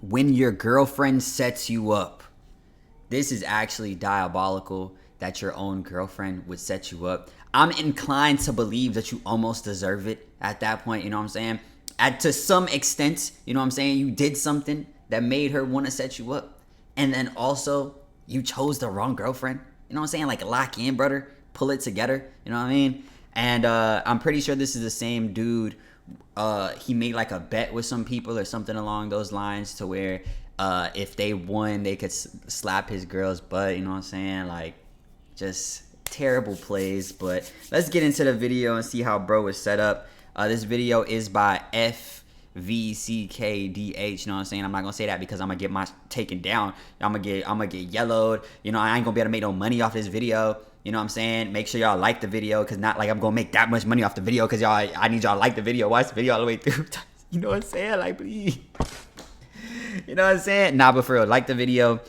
when your girlfriend sets you up. This is actually diabolical that your own girlfriend would set you up. I'm inclined to believe that you almost deserve it at that point, you know what I'm saying? To some extent, you know what I'm saying? You did something that made her want to set you up. And then also, you chose the wrong girlfriend. You know what I'm saying? Like, lock in, brother. Pull it together. You know what I mean? And I'm pretty sure this is the same dude. He made like a bet with some people or something along those lines to where if they won, they could slap his girl's butt. You know what I'm saying? Like, just terrible plays. But let's get into the video and see how bro was set up. This video is by FEEK. You know what I'm saying? I'm not gonna say that because I'm gonna get my taken down. I'm gonna get yellowed. You know, I ain't gonna be able to make no money off this video. You know what I'm saying? Make sure y'all like the video, because not like I'm gonna make that much money off the video, because I need y'all to like the video, watch the video all the way through. You know what I'm saying? Like, please. You know what I'm saying? Nah, but for real, like the video.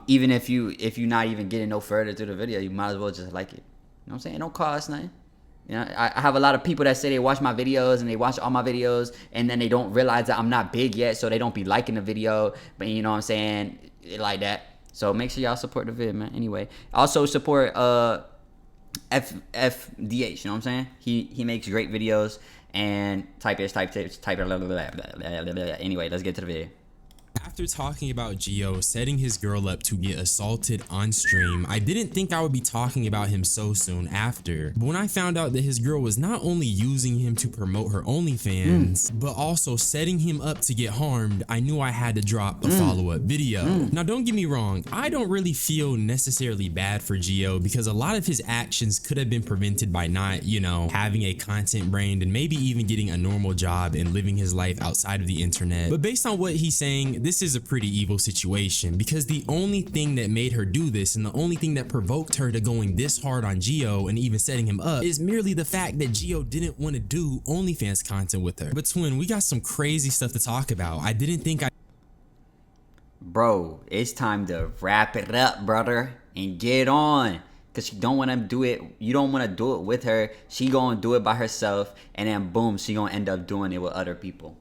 Even if you not even getting no further through the video, you might as well just like it. You know what I'm saying? It don't cost nothing. You know, I have a lot of people that say they watch my videos and they watch all my videos, and then they don't realize that I'm not big yet, so they don't be liking the video. But you know what I'm saying? Like that. So make sure y'all support the vid, man. Anyway, also support FDH. You know what I'm saying? He makes great videos, and type tips, blah, blah, blah, blah, blah, blah, blah. Anyway, let's get to the video. After talking about Gio setting his girl up to get assaulted on stream, I didn't think I would be talking about him so soon after. But when I found out that his girl was not only using him to promote her OnlyFans, but also setting him up to get harmed, I knew I had to drop a follow-up video. Now don't get me wrong, I don't really feel necessarily bad for Gio, because a lot of his actions could have been prevented by not, you know, having a content brand and maybe even getting a normal job and living his life outside of the internet. But based on what he's saying, this is a pretty evil situation, because the only thing that made her do this and the only thing that provoked her to going this hard on Gio and even setting him up is merely the fact that Gio didn't want to do OnlyFans content with her. But twin, we got some crazy stuff to talk about. I didn't think Bro, it's time to wrap it up, brother, and get on. Because you don't want to do it. You don't want to do it with her. She gonna do it by herself, and then boom, she gonna end up doing it with other people.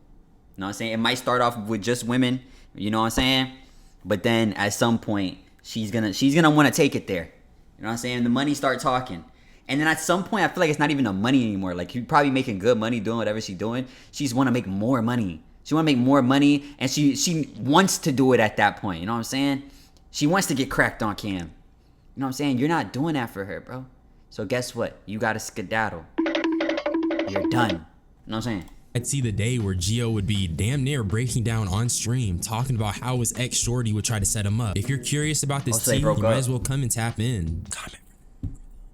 You know what I'm saying? It might start off with just women, you know what I'm saying? But then at some point, she's gonna want to take it there. You know what I'm saying? The money start talking. And then at some point, I feel like it's not even the money anymore. Like, you're probably making good money doing whatever she's doing. She just want to make more money. She want to make more money, and she wants to do it at that point. You know what I'm saying? She wants to get cracked on cam. You know what I'm saying? You're not doing that for her, bro. So guess what? You got to skedaddle. You're done. You know what I'm saying? I'd see the day where Gio would be damn near breaking down on stream, talking about how his ex shorty would try to set him up. If you're curious about this tea, you might as well come and tap in. Comment.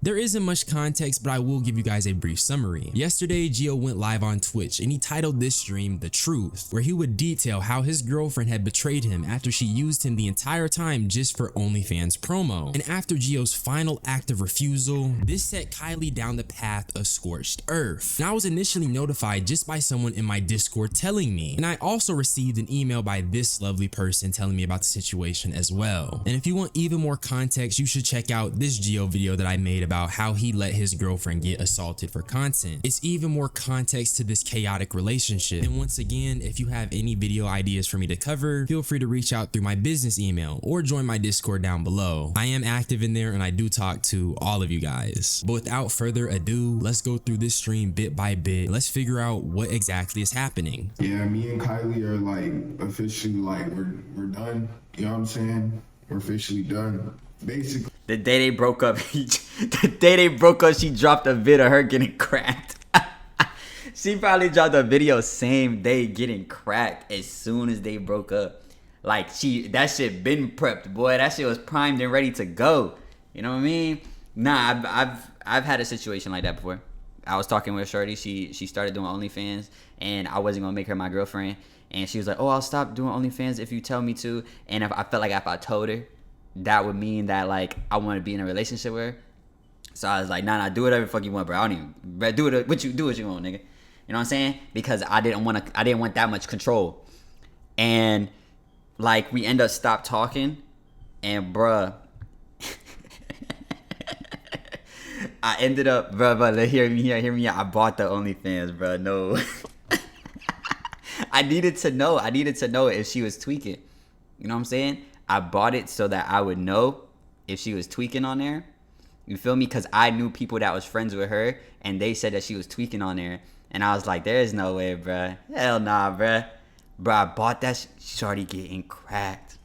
There isn't much context, but I will give you guys a brief summary. Yesterday, Gio went live on Twitch, and he titled this stream The Truth, where he would detail how his girlfriend had betrayed him after she used him the entire time just for OnlyFans promo. And after Gio's final act of refusal, this set Kylie down the path of scorched earth. And I was initially notified just by someone in my Discord telling me, and I also received an email by this lovely person telling me about the situation as well. And if you want even more context, you should check out this Gio video that I made about how he let his girlfriend get assaulted for content. It's even more context to this chaotic relationship. And once again, if you have any video ideas for me to cover, feel free to reach out through my business email or join my Discord down below. I am active in there and I do talk to all of you guys. But without further ado, let's go through this stream bit by bit. Let's figure out what exactly is happening. Yeah, me and Kylie are like officially like we're done. You know what I'm saying? We're officially done. Basically, the day they broke up, she dropped a vid of her getting cracked. She probably dropped a video same day getting cracked as soon as they broke up. Like, that shit been prepped, boy. That shit was primed and ready to go. You know what I mean? Nah, I've had a situation like that before. I was talking with a shorty. She started doing OnlyFans, and I wasn't gonna make her my girlfriend. And she was like, "Oh, I'll stop doing OnlyFans if you tell me to." And I felt like if I told her, that would mean that, like, I want to be in a relationship with her. So I was like, nah, do whatever the fuck you want, bro. I don't even, bro, do what you want, nigga. You know what I'm saying? Because I didn't want that much control. And like, we end up stop talking, and bruh, I ended up, bruh, hear me out. I bought the OnlyFans, bruh. No. I needed to know. I needed to know if she was tweaking. You know what I'm saying? I bought it so that I would know if she was tweaking on there. You feel me? Because I knew people that was friends with her, and they said that she was tweaking on there. And I was like, there's no way, bruh. Hell nah, bruh. Bruh, I bought that. She's already getting cracked.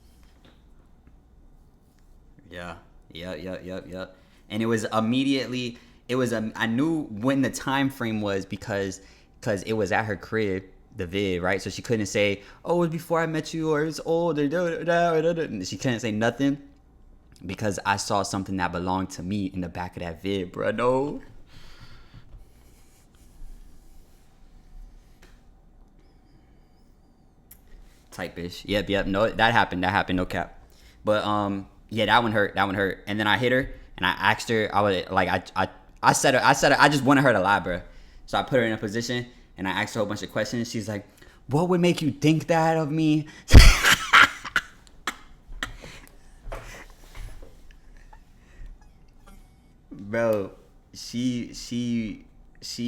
Yeah. Yep. And it was immediately, I knew when the time frame was because it was at her crib, the vid, right? So she couldn't say, oh, it was before I met you, or it's old, or she couldn't say nothing because I saw something that belonged to me in the back of that vid, bro. No. Type-ish. Yep. No, that happened. No cap. But yeah, that one hurt. And then I hit her and I asked her. I was like, I said her. I just wanted her to lie, bro. So I put her in a position and I asked her a whole bunch of questions. She's like, "What would make you think that of me?" Bro, she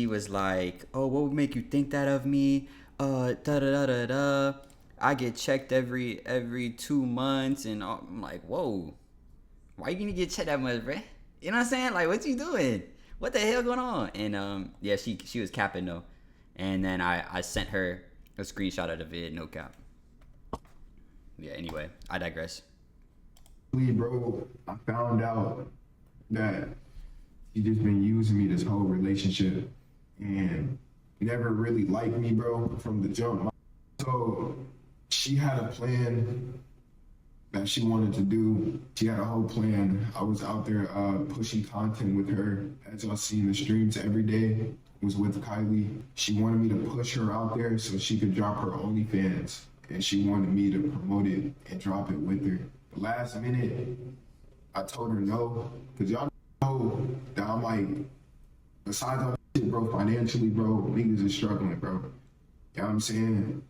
was like, "Oh, what would make you think that of me? Da da da da da. I get checked every 2 months," and I'm like, "Whoa, why you gonna get checked that much, bro? You know what I'm saying? Like, what you doing? What the hell going on?" And yeah, she was capping though, and then I sent her a screenshot of the vid, no cap. Yeah. Anyway, I digress. Bro, I found out that he just been using me this whole relationship, and he never really liked me, bro, from the jump. So she had a plan that she wanted to do. She had a whole plan. I was out there pushing content with her. As y'all see in the streams every day, was with Kylie. She wanted me to push her out there so she could drop her OnlyFans, and she wanted me to promote it and drop it with her. The last minute, I told her no, because y'all know that I'm like, besides all shit, bro, financially, bro, niggas is struggling, bro. You know what I'm saying?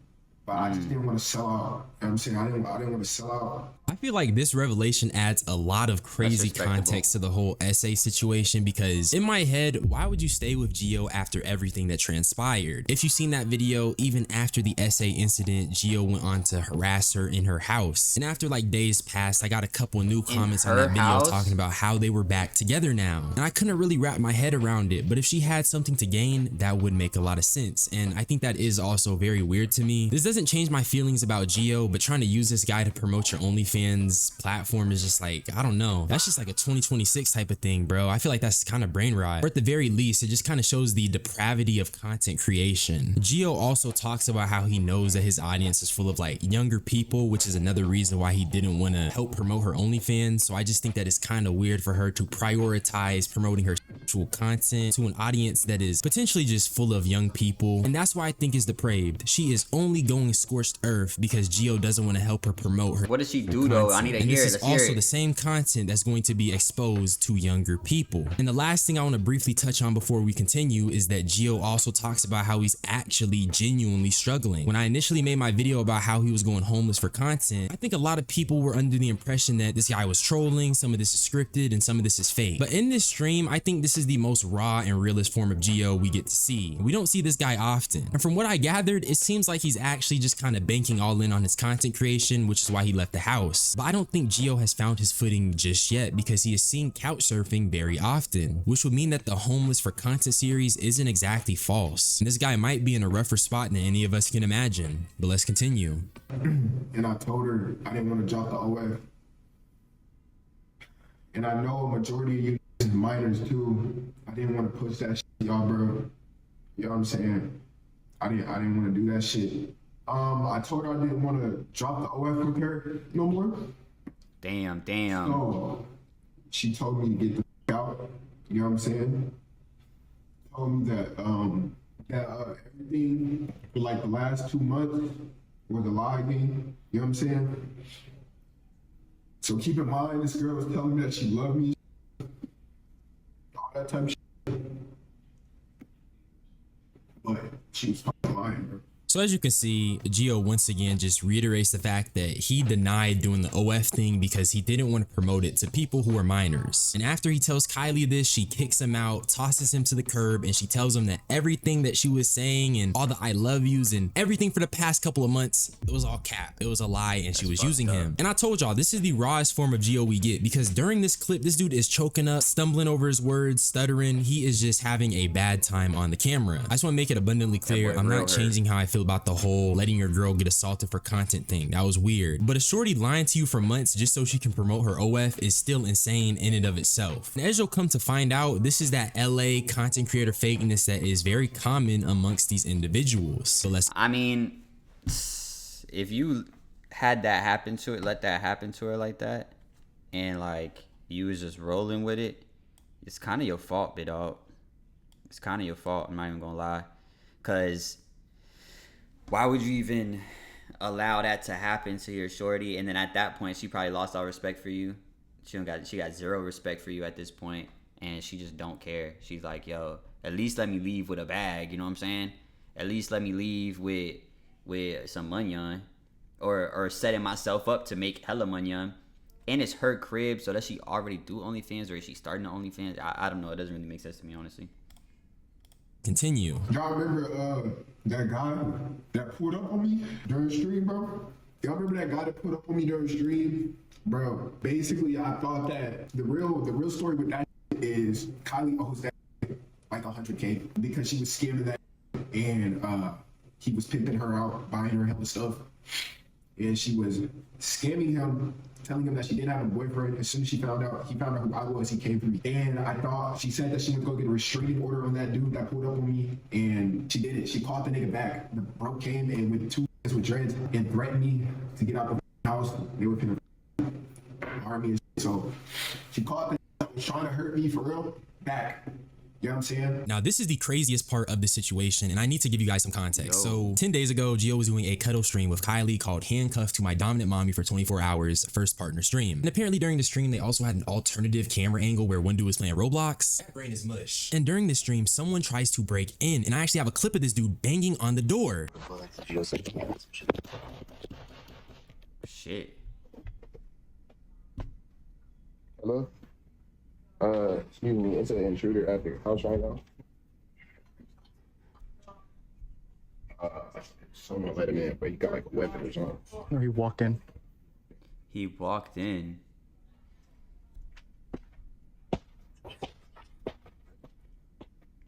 But I just didn't want to sell out. You know what I'm saying? I didn't want to sell out. I feel like this revelation adds a lot of crazy context to the whole essay situation, because in my head, why would you stay with Gio after everything that transpired? If you've seen that video, even after the essay incident, Gio went on to harass her in her house. And after like days passed, I got a couple new comments on that video talking about how they were back together now. And I couldn't really wrap my head around it, but if she had something to gain, that would make a lot of sense. And I think that is also very weird to me. This doesn't change my feelings about Gio, but trying to use this guy to promote your OnlyFans platform is just like, I don't know. That's just like a 2026 type of thing, bro. I feel like that's kind of brain rot. Or at the very least, it just kind of shows the depravity of content creation. Gio also talks about how he knows that his audience is full of like younger people, which is another reason why he didn't want to help promote her OnlyFans. So I just think that it's kind of weird for her to prioritize promoting her sexual content to an audience that is potentially just full of young people. And that's why I think is depraved. She is only going scorched earth because Gio doesn't want to help her promote her. What does she do though? I need to hear it. This is also the same content that's going to be exposed to younger people. And the last thing I want to briefly touch on before we continue is that Gio also talks about how he's actually genuinely struggling. When I initially made my video about how he was going homeless for content, I think a lot of people were under the impression that this guy was trolling, some of this is scripted, and some of this is fake. But in this stream, I think this is the most raw and realist form of Gio we get to see. We don't see this guy often. And from what I gathered, it seems like he's actually just kind of banking all in on his content creation, which is why he left the house. But I don't think Gio has found his footing just yet, because he is seen couch surfing very often, which would mean that the homeless for content series isn't exactly false. And this guy might be in a rougher spot than any of us can imagine. But let's continue. And I told her I didn't want to drop the OF. And I know a majority of you minors too. I didn't want to push that shit, y'all, bro. You know what I'm saying? I didn't want to do that shit. I told her I didn't want to drop the OF with her no more. Damn. So she told me to get the f out. You know what I'm saying? Told me that everything for like the last 2 months was a lie again. You know what I'm saying? So keep in mind, this girl was telling me that she loved me. All that type of shit. But she was fucking lying, bro. So as you can see, Gio once again just reiterates the fact that he denied doing the OF thing because he didn't want to promote it to people who are minors. And after he tells Kylie this, she kicks him out, tosses him to the curb, and she tells him that everything that she was saying and all the I love yous and everything for the past couple of months, it was all cap. It was a lie, and she was using him. And I told y'all, this is the rawest form of Gio we get, because during this clip, this dude is choking up, stumbling over his words, stuttering. He is just having a bad time on the camera. I just want to make it abundantly clear, I'm not changing how I feel about the whole letting your girl get assaulted for content thing. That was weird. But a shorty lying to you for months just so she can promote her OF is still insane in and of itself. And as you'll come to find out, this is that LA content creator fakeness that is very common amongst these individuals. So I mean, if you had that happen to it, let that happen to her like that, and like you was just rolling with it, it's kind of your fault, big dog. It's kind of your fault. I'm not even gonna lie, cause why would you even allow that to happen to your shorty? And then at that point, she probably lost all respect for you. She got zero respect for you at this point, and she just don't care. She's like, yo, at least let me leave with a bag. You know what I'm saying? At least let me leave with some money on, or setting myself up to make hella money on. And it's her crib, so does she already do OnlyFans, or is she starting the OnlyFans? I don't know. It doesn't really make sense to me, honestly. Continue. Y'all remember that guy that pulled up on me during stream, bro? Y'all remember that guy that pulled up on me during stream? Bro, basically I thought that the real story with that is Kylie owes that like 100K because she was scamming that, and he was pimping her out, buying her hella stuff, and she was scamming him, telling him that she didn't have a boyfriend. As soon as he found out who I was, he came for me. And I thought, she said that she would go get a restraining order on that dude that pulled up on me, and she did it. She called the nigga back. The bro came and with 2 guys with dreads and threatened me to get out the house. They were gonna harm me and shit. So she called the was trying to hurt me for real back. You know what I'm saying? Now, this is the craziest part of the situation, and I need to give you guys some context. So 10 days ago, Gio was doing a cuddle stream with Kylie called Handcuffed to My Dominant Mommy for 24 hours, first partner stream. And apparently during the stream, they also had an alternative camera angle where one dude was playing Roblox. That brain is mush. And during the stream, someone tries to break in, and I actually have a clip of this dude banging on the door. Shit. Hello? Excuse me, it's an intruder at the house right now. Someone let him in, but he got like a weapon or something. No, he walked in. He walked in.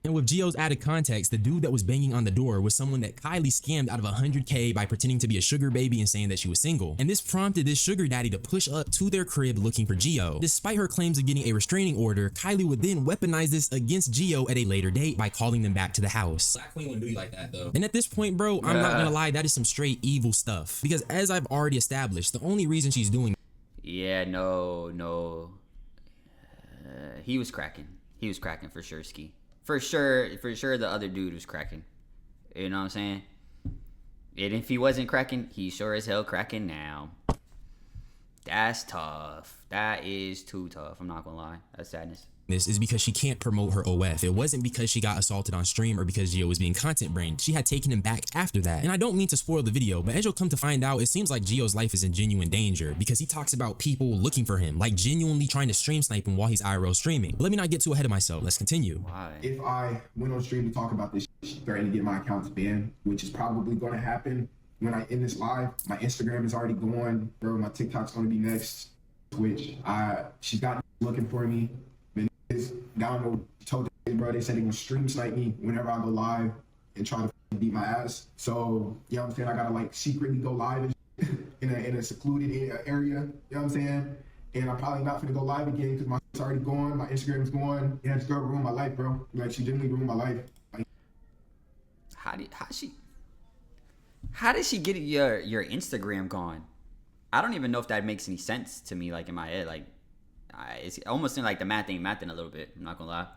And with Gio's added context, the dude that was banging on the door was someone that Kylie scammed out of 100K by pretending to be a sugar baby and saying that she was single. And this prompted this sugar daddy to push up to their crib looking for Gio. Despite her claims of getting a restraining order, Kylie would then weaponize this against Gio at a later date by calling them back to the house. Black Queen wouldn't do you like that though. And at this point, bro, I'm not gonna lie, that is some straight evil stuff. Because as I've already established, the only reason she's doing he was cracking. He was cracking for sure, Ski. For sure, the other dude was cracking. You know what I'm saying? And if he wasn't cracking, he's sure as hell cracking now. That's tough. That is too tough. I'm not gonna lie. That's sadness. This is because she can't promote her OF. It wasn't because she got assaulted on stream or because Gio was being content brained. She had taken him back after that. And I don't mean to spoil the video, but as you'll come to find out, it seems like Gio's life is in genuine danger because he talks about people looking for him, like genuinely trying to stream snipe him while he's IRL streaming. But let me not get too ahead of myself. Let's continue. Why? If I went on stream to talk about this, she threatened to get my accounts banned, which is probably going to happen when I end this live. My Instagram is already going, bro. My TikTok's going to be next. Twitch. She's got looking for me. Down told them, bro, they said they gonna stream snipe me whenever I go live and try to beat my ass. So, you know what I'm saying? I gotta like secretly go live in a secluded area, you know what I'm saying? And I'm probably not gonna go live again because my shit's already gone, my Instagram's gone. Yeah, this girl ruined my life, bro. Like, she genuinely ruined my life. Like, how did she get your Instagram gone? I don't even know if that makes any sense to me, like in my head. Like, it's almost like the math ain't mathing a little bit. I'm not gonna lie.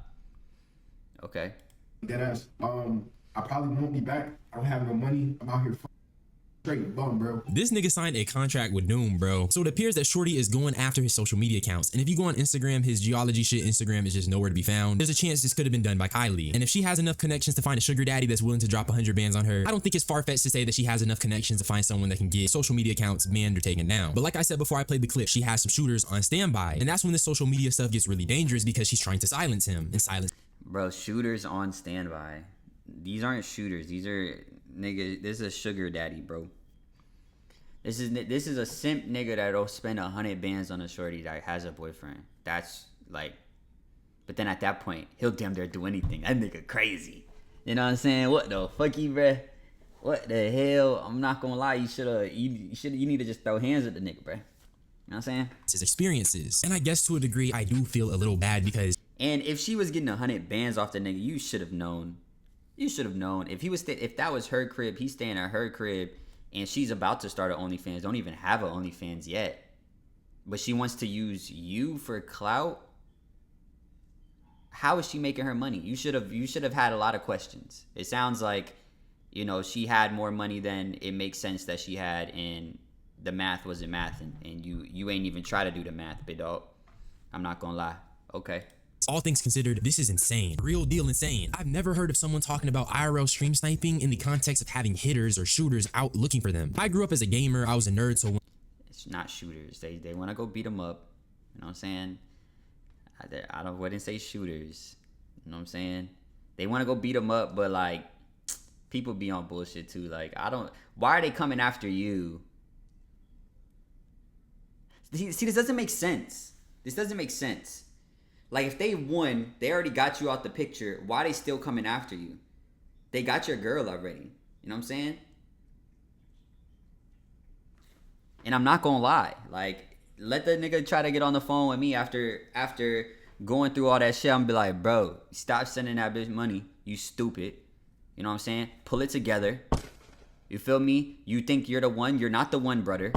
Okay. Deadass. I probably won't be back. I don't have no money. I'm out here straight bum, bro. This nigga signed a contract with Doom, bro. So it appears that Shorty is going after his social media accounts. And if you go on Instagram, his geology shit Instagram is just nowhere to be found. There's a chance this could have been done by Kylie. And if she has enough connections to find a sugar daddy that's willing to drop 100 bands on her, I don't think it's far-fetched to say that she has enough connections to find someone that can get social media accounts banned or taken down. But like I said before I played the clip, she has some shooters on standby. And that's when this social media stuff gets really dangerous because she's trying to silence him and silence. Bro, shooters on standby. These aren't shooters. These are niggas. This is a sugar daddy, bro. This is a simp nigga that'll spend 100 bands on a shorty that has a boyfriend. That's like, but then at that point, he'll damn near do anything. That nigga crazy. You know what I'm saying? What the fuck, you, bruh? What the hell? I'm not gonna lie. You need to just throw hands at the nigga, bruh. You know what I'm saying? His experiences. And I guess to a degree, I do feel a little bad because. And if she was getting 100 bands off the nigga, you should have known. You should have known. If that was her crib, he's staying at her crib. And she's about to start an OnlyFans. Don't even have an OnlyFans yet. But she wants to use you for clout. How is she making her money? You should have had a lot of questions. It sounds like, you know, she had more money than it makes sense that she had, and the math wasn't mathing. And you ain't even try to do the math, big dog. I'm not gonna lie. Okay. All things considered, this is insane. Real deal insane. I've never heard of someone talking about IRL stream sniping in the context of having hitters or shooters out looking for them. I grew up as a gamer. I was a nerd, so... It's not shooters. They want to go beat them up. You know what I'm saying? I wouldn't say shooters. You know what I'm saying? They want to go beat them up, but, like, people be on bullshit, too. Like, why are they coming after you? See, this doesn't make sense. This doesn't make sense. Like, if they won, they already got you out the picture. Why are they still coming after you? They got your girl already. You know what I'm saying? And I'm not gonna lie. Like, let the nigga try to get on the phone with me after going through all that shit. I'm gonna be like, bro, stop sending that bitch money. You stupid. You know what I'm saying? Pull it together. You feel me? You think you're the one? You're not the one, brother.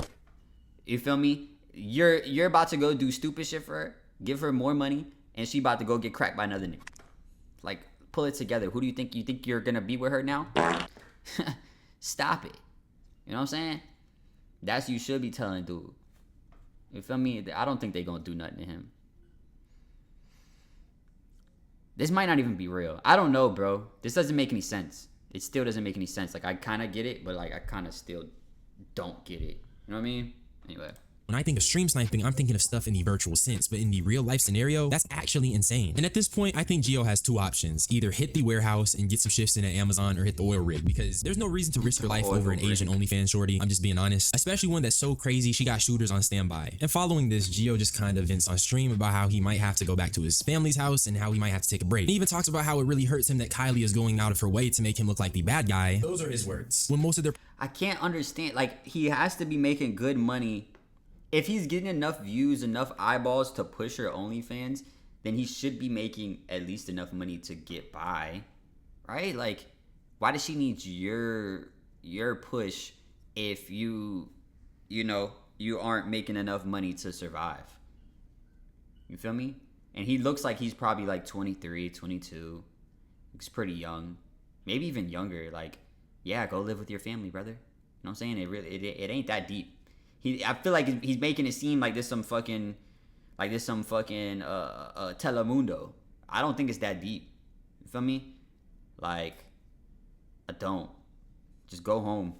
You feel me? You're about to go do stupid shit for her. Give her more money. And she about to go get cracked by another nigga. Like, pull it together. Who do you think? You think you're gonna be with her now? Stop it. You know what I'm saying? That's what you should be telling dude. You feel me? I don't think they gonna do nothing to him. This might not even be real. I don't know, bro. This doesn't make any sense. It still doesn't make any sense. Like, I kind of get it, but like I kind of still don't get it. You know what I mean? Anyway. When I think of stream sniping, I'm thinking of stuff in the virtual sense, but in the real life scenario, that's actually insane. And at this point, I think Gio has two options. Either hit the warehouse and get some shifts in at Amazon, or hit the oil rig, because there's no reason to risk your life over an Asian OnlyFans shorty. I'm just being honest. Especially one that's so crazy, she got shooters on standby. And following this, Gio just kind of vents on stream about how he might have to go back to his family's house and how he might have to take a break. He even talks about how it really hurts him that Kylie is going out of her way to make him look like the bad guy. Those are his words. When most of their... I can't understand. Like, he has to be making good money. If he's getting enough views, enough eyeballs to push her OnlyFans, then he should be making at least enough money to get by, right? Like, why does she need your push if you aren't making enough money to survive? You feel me? And he looks like he's probably like 23, 22. Looks pretty young, maybe even younger. Like, yeah, go live with your family, brother. You know what I'm saying? It ain't that deep. I feel like he's making it seem like this some fucking Telemundo. I don't think it's that deep. You feel me? Like, I don't. Just go home.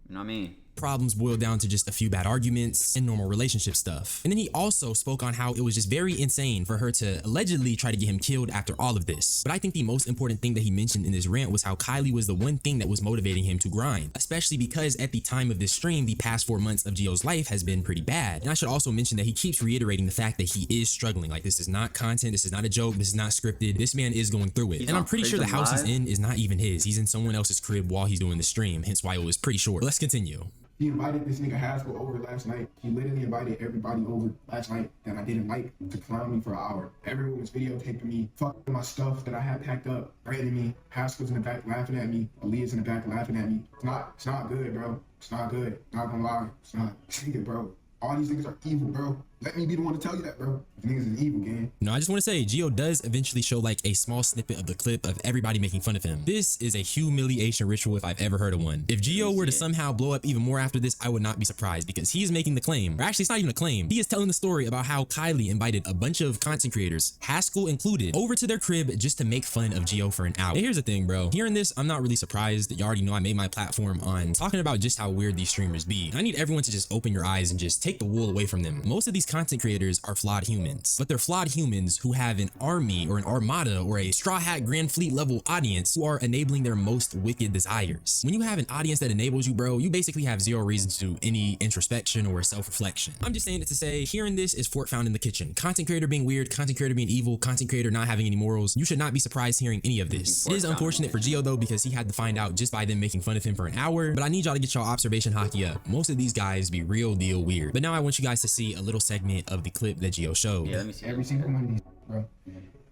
You know what I mean? Problems boiled down to just a few bad arguments and normal relationship stuff. And then he also spoke on how it was just very insane for her to allegedly try to get him killed after all of this. But I think the most important thing that he mentioned in this rant was how Kylie was the one thing that was motivating him to grind, especially because at the time of this stream, the past 4 months of Gio's life has been pretty bad. And I should also mention that he keeps reiterating the fact that he is struggling. Like, this is not content, this is not a joke, this is not scripted. This man is going through it. And I'm pretty sure the house he's in is not even his. He's in someone else's crib while he's doing the stream, hence why it was pretty short. But let's continue. He invited this nigga Haskell over last night. He literally invited everybody over last night that I didn't like to clown me for an hour. Everyone was videotaping me, fucking my stuff that I had packed up, branding me. Haskell's in the back laughing at me. Aaliyah's in the back laughing at me. It's not good, bro. It's not good. Not gonna lie. It's not. Nigga, bro. All these niggas are evil, bro. let me be the one to tell you that, bro. Niggas is evil, gang. No, I just want to say, Gio does eventually show like a small snippet of the clip of everybody making fun of him. This is a humiliation ritual if I've ever heard of one. If Gio were to somehow blow up even more after this, I would not be surprised because he is making the claim, or actually it's not even a claim. He is telling the story about how Kylie invited a bunch of content creators, Haskell included, over to their crib just to make fun of Gio for an hour. And here's the thing, bro. Hearing this, I'm not really surprised. You already know I made my platform on talking about just how weird these streamers be. I need everyone to just open your eyes and just take the wool away from them. Most of these content creators are flawed humans, but they're flawed humans who have an army or an armada or a straw hat grand fleet level audience who are enabling their most wicked desires. When you have an audience that enables you, bro, you basically have zero reason to do any introspection or self-reflection. I'm just saying it to say, hearing this is fork found in the kitchen. Content creator being weird, content creator being evil, content creator not having any morals. You should not be surprised hearing any of this. It is unfortunate for Gio though, because he had to find out just by them making fun of him for an hour, but I need y'all to get y'all observation hockey up. Most of these guys be real deal weird. But now I want you guys to see a little segment of the clip that Gio showed. Yeah, let me see. Every single one of these, bro,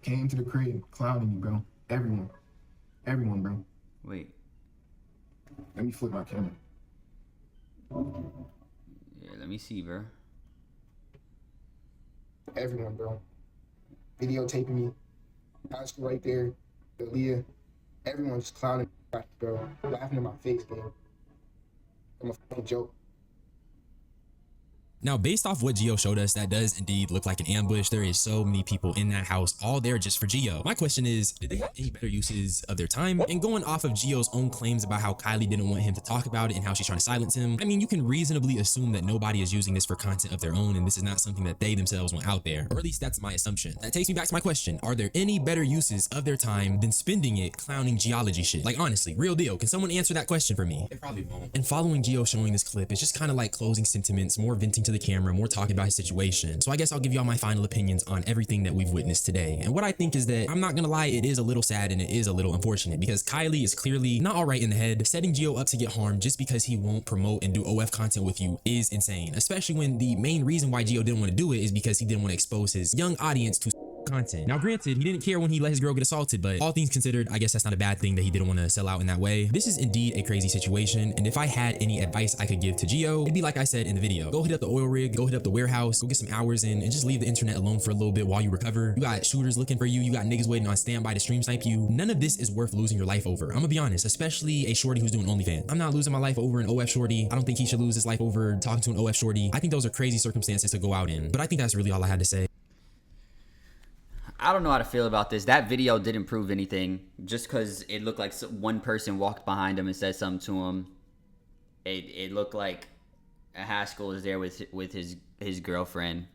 came to the crib clowning me, bro. Everyone, bro. Wait. Let me flip my camera. Yeah, let me see, bro. Everyone, bro. Videotaping me. Oscar right there. Aaliyah. Everyone just clowning me, bro. Laughing in my face, bro. I'm a fucking joke. Now, based off what Gio showed us, that does indeed look like an ambush. There is so many people in that house, all there just for Gio. My question is, did they have any better uses of their time? And going off of Gio's own claims about how Kylie didn't want him to talk about it and how she's trying to silence him, I mean, you can reasonably assume that nobody is using this for content of their own, and this is not something that they themselves want out there. Or at least that's my assumption. That takes me back to my question. Are there any better uses of their time than spending it clowning geology shit? Like, honestly, real deal. Can someone answer that question for me? They probably won't. And following Gio showing this clip is just kind of like closing sentiments, more venting to the camera, more talking about his situation. So I guess I'll give y'all my final opinions on everything that we've witnessed today. And what I think is that, I'm not gonna lie, it is a little sad and it is a little unfortunate because Kylie is clearly not all right in the head. Setting Gio up to get harmed just because he won't promote and do OF content with you is insane, especially when the main reason why Gio didn't want to do it is because he didn't want to expose his young audience to content. Now granted, he didn't care when he let his girl get assaulted, but all things considered, I guess that's not a bad thing that he didn't want to sell out in that way. This is indeed a crazy situation, and if I had any advice I could give to Gio, it'd be like I said in the video. Go hit up the oil rig, go hit up the warehouse, go get some hours in, and just leave the internet alone for a little bit while you recover. You got shooters looking for you, you got niggas waiting on standby to stream snipe you. None of this is worth losing your life over. I'm gonna be honest, especially a shorty who's doing OnlyFans. I'm not losing my life over an OF shorty. I don't think he should lose his life over talking to an OF shorty. I think those are crazy circumstances to go out in, but I think that's really all I had to say. I don't know how to feel about this. That video didn't prove anything. Just because it looked like one person walked behind him and said something to him. It looked like Haskell was there with his girlfriend.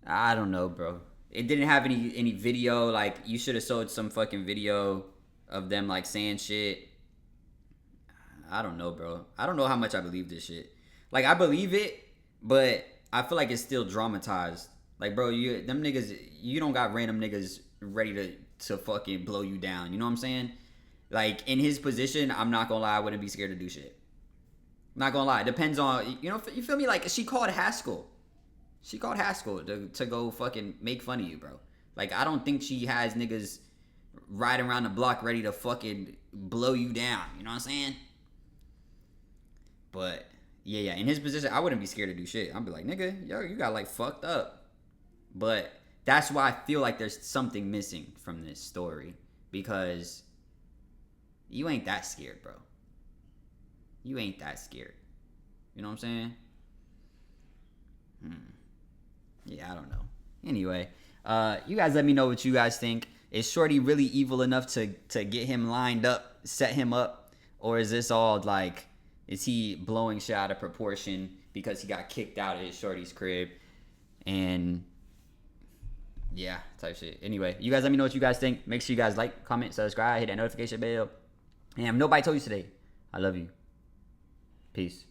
I don't know, bro. It didn't have any video. Like, you should have showed some fucking video of them, like, saying shit. I don't know, bro. I don't know how much I believe this shit. Like, I believe it, but I feel like it's still dramatized. Like, bro, them niggas, you don't got random niggas ready to fucking blow you down. You know what I'm saying? Like, in his position, I'm not gonna lie, I wouldn't be scared to do shit. I'm not gonna lie. It depends on, you know, you feel me? Like, she called Haskell. She called Haskell to go fucking make fun of you, bro. Like, I don't think she has niggas riding around the block ready to fucking blow you down. You know what I'm saying? But, yeah. In his position, I wouldn't be scared to do shit. I'd be like, nigga, yo, you got, like, fucked up. But that's why I feel like there's something missing from this story. Because you ain't that scared, bro. You ain't that scared. You know what I'm saying? Yeah, I don't know. Anyway, you guys let me know what you guys think. Is Shorty really evil enough to get him lined up, set him up? Or is this all like, is he blowing shit out of proportion because he got kicked out of his shorty's crib? And yeah, type shit. Anyway, you guys let me know what you guys think. Make sure you guys like, comment, subscribe, hit that notification bell. And if nobody told you today, I love you. Peace.